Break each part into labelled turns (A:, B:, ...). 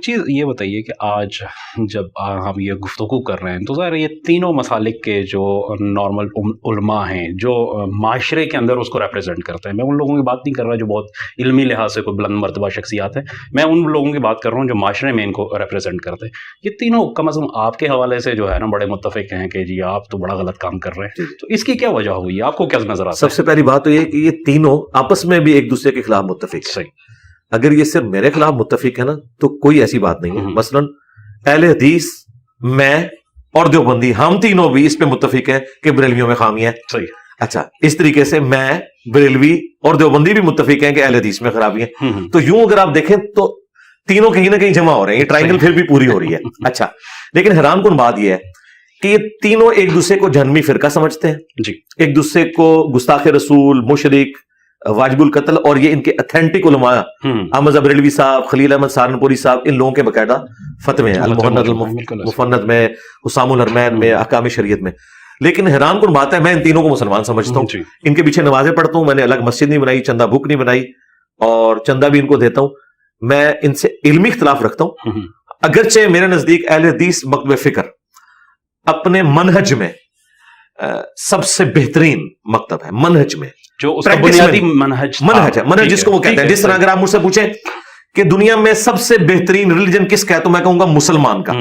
A: ایک چیز یہ بتائیے کہ آج جب ہم یہ گفتگو کر رہے ہیں تو ظاہر یہ تینوں مسالک کے جو نارمل علماء ہیں جو معاشرے کے اندر اس کو ریپرزینٹ کرتے ہیں، میں ان لوگوں کی بات نہیں کر رہا جو بہت علمی لحاظ سے کوئی بلند مرتبہ شخصیات ہیں، میں ان لوگوں کی بات کر رہا ہوں جو معاشرے میں ان کو ریپرزینٹ کرتے ہیں. یہ تینوں کم از کم آپ کے حوالے سے جو ہے نا بڑے متفق ہیں کہ جی آپ تو بڑا غلط کام کر رہے ہیں. تو اس کی کیا وجہ ہوئی؟ آپ کو کیا نظر آتا ہے؟
B: سب سے پہلی بات تو یہ کہ یہ تینوں آپس میں بھی ایک دوسرے کے خلاف متفق ہیں.
A: صحیح.
B: اگر یہ صرف میرے خلاف متفق ہے نا تو کوئی ایسی بات نہیں ہے. مثلا اہل حدیث، میں اور دیوبندی، ہم تینوں بھی اس پہ متفق ہیں کہ بریلویوں میں خامی ہے.
A: صحیح.
B: اچھا، اس طریقے سے میں، بریلوی اور دیوبندی بھی متفق ہیں کہ اہل حدیث میں خرابی ہے. تو یوں اگر آپ دیکھیں تو تینوں کہیں نہ کہیں جمع ہو رہے ہیں، یہ ٹرائنگل پھر بھی پوری ہو رہی ہے. اچھا، لیکن حیران کن بات یہ ہے کہ یہ تینوں ایک دوسرے کو جہنمی فرقہ سمجھتے ہیں
A: جی.
B: ایک دوسرے کو گستاخ رسول، مشرک، واجب القتل، اور یہ ان کے اتھینٹک علماء احمد بریلوی صاحب، خلیل احمد سہارنپوری صاحب، ان لوگوں کے باقاعدہ فتوے ہیں المحند المفند میں، حسام الحرمین میں، احکام شریعت میں. لیکن حیران کن بات ہے، میں ان تینوں کو مسلمان سمجھتا ہوں، ان کے پیچھے نمازیں پڑھتا ہوں، میں نے الگ مسجد نہیں بنائی، چندہ بک نہیں بنائی، اور چندہ بھی ان کو دیتا ہوں. میں ان سے علمی اختلاف رکھتا ہوں، اگرچہ میرے نزدیک اہل حدیث مکتب فکر اپنے منہج میں سب سے بہترین مکتب ہے. منہج میں
A: جو اس کا بنیادی منہج
B: ہے، منہج جس کو وہ کہتے ہیں. جس طرح اگر آپ مجھ سے پوچھیں کہ دنیا میں سب سے بہترین ریلیجن کس کا ہے تو میں کہوں گا مسلمان کا.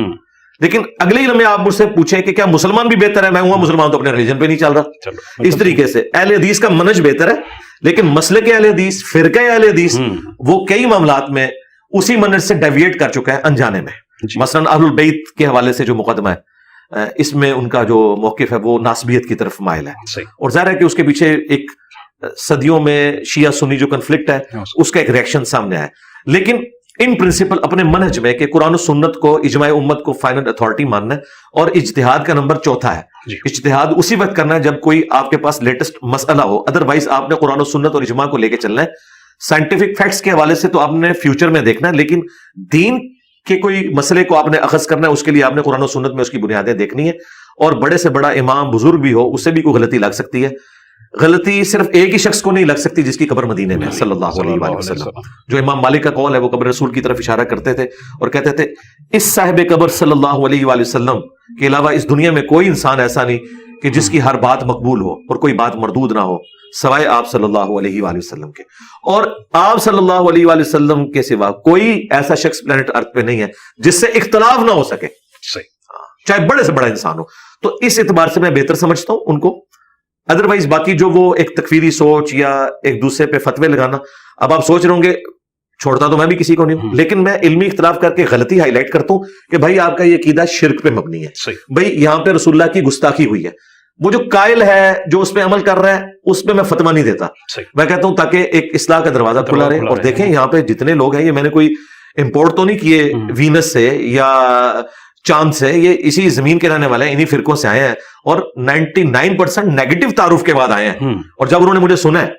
B: لیکن اگلے ہی لمحے آپ مجھ سے پوچھیں کہ کیا مسلمان بھی بہتر ہے، میں کہوں گا مسلمان تو اپنے ریلیجن پہ نہیں چل رہا. اس طریقے سے اہل حدیث کا منہج بہتر ہے، لیکن مسلک اہل حدیث، فرقہ اہل حدیث، وہ کئی معاملات میں اسی منہج سے ڈیویٹ کر چکا ہے انجانے میں. مثلا اہل البیت کے حوالے سے جو مقدمہ ہے، اس میں ان کا جو موقف ہے وہ ناسبیت کی طرف مائل ہے. اور ظاہر ہے کہ اس کے پیچھے ایک صدیوں میں شیعہ سنی جو کنفلکٹ ہے اس کا ایک ریئیکشن سامنے آیا. لیکن ان پرنسپل اپنے منہج میں کہ قرآن و سنت کو، اجماع امت کو فائنل اتھارٹی ماننا ہے، اور اجتہاد کا نمبر 4 ہے. اجتہاد اسی وقت کرنا ہے جب کوئی آپ کے پاس لیٹسٹ مسئلہ ہو، ادروائز آپ نے قرآن و سنت اور اجماع کو لے کے چلنا ہے. سائنٹیفک فیکٹس کے حوالے سے تو آپ نے فیوچر میں دیکھنا ہے، لیکن دین کے کوئی مسئلے کو آپ نے اخذ کرنا ہے، اس کے لیے آپ نے قرآن و سنت میں اس کی بنیادیں دیکھنی ہے. اور بڑے سے بڑا امام بزرگ بھی ہو، اس سے بھی کوئی غلطی لگ سکتی ہے. غلطی صرف ایک ہی شخص کو نہیں لگ سکتی جس کی قبر مدینے میں صلی اللہ علیہ وسلم. جو امام مالک کا قول ہے وہ قبر رسول کی طرف اشارہ کرتے تھے اور کہتے تھے اس صاحب قبر صلی اللہ علیہ وآلہ وسلم کے علاوہ اس دنیا میں کوئی انسان ایسا نہیں کہ جس کی ہر بات مقبول ہو اور کوئی بات مردود نہ ہو سوائے آپ صلی اللہ علیہ وآلہ وسلم کے. اور آپ صلی اللہ علیہ وآلہ وسلم کے سوا کوئی ایسا شخص پلانٹ ارتھ پہ نہیں ہے جس سے اختلاف نہ ہو سکے، چاہے بڑے سے بڑا انسان ہو. تو اس اعتبار سے میں بہتر سمجھتا ہوں ان کو. ادروائز باقی جو وہ ایک تکفیری سوچ یا ایک دوسرے پہ فتوے لگانا، اب آپ سوچ رہے ہوں گے چھوڑتا تو میں بھی کسی کو نہیں ہوں، لیکن میں علمی اختلاف کر کے غلطی ہائی لائٹ کرتا ہوں کہ بھائی آپ کا یہ عقیدہ شرک پہ مبنی ہے، بھائی یہاں پہ رسول اللہ کی گستاخی ہوئی ہے. وہ جو قائل ہے، جو اس پہ عمل کر رہا ہے، اس پہ میں فتویٰ نہیں دیتا. میں کہتا ہوں تاکہ ایک اصلاح کا دروازہ کھلا رہے. اور دیکھیں یہاا پہ جتنے لوگ ہیں، یہ میں نے کوئی امپورٹ تو نہیں کیے وینس سے یا چاند سے، یہ اسی زمین کے رہنے والے ہیں، انہی فرقوں سے آئے ہیں اور 99% نیگیٹو تعارف کے بعد آئے ہیں. اور جب انہوں نے مجھے سنا ہے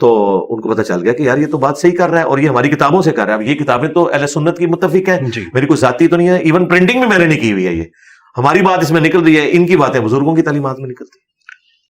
B: تو ان کو پتہ چل گیا کہ یار یہ تو بات صحیح کر رہا ہے اور یہ ہماری کتابوں سے کر رہا ہے. اب یہ کتابیں تو اہل سنت کی متفق ہیں، میری کوئی ذاتی تو نہیں ہے، ایون پرنٹنگ بھی میں نے نہیں کی ہوئی ہے. یہ ہماری بات اس میں نکل رہی ہے، ان کی باتیں بزرگوں کی تعلیمات میں نکلتی ہیں.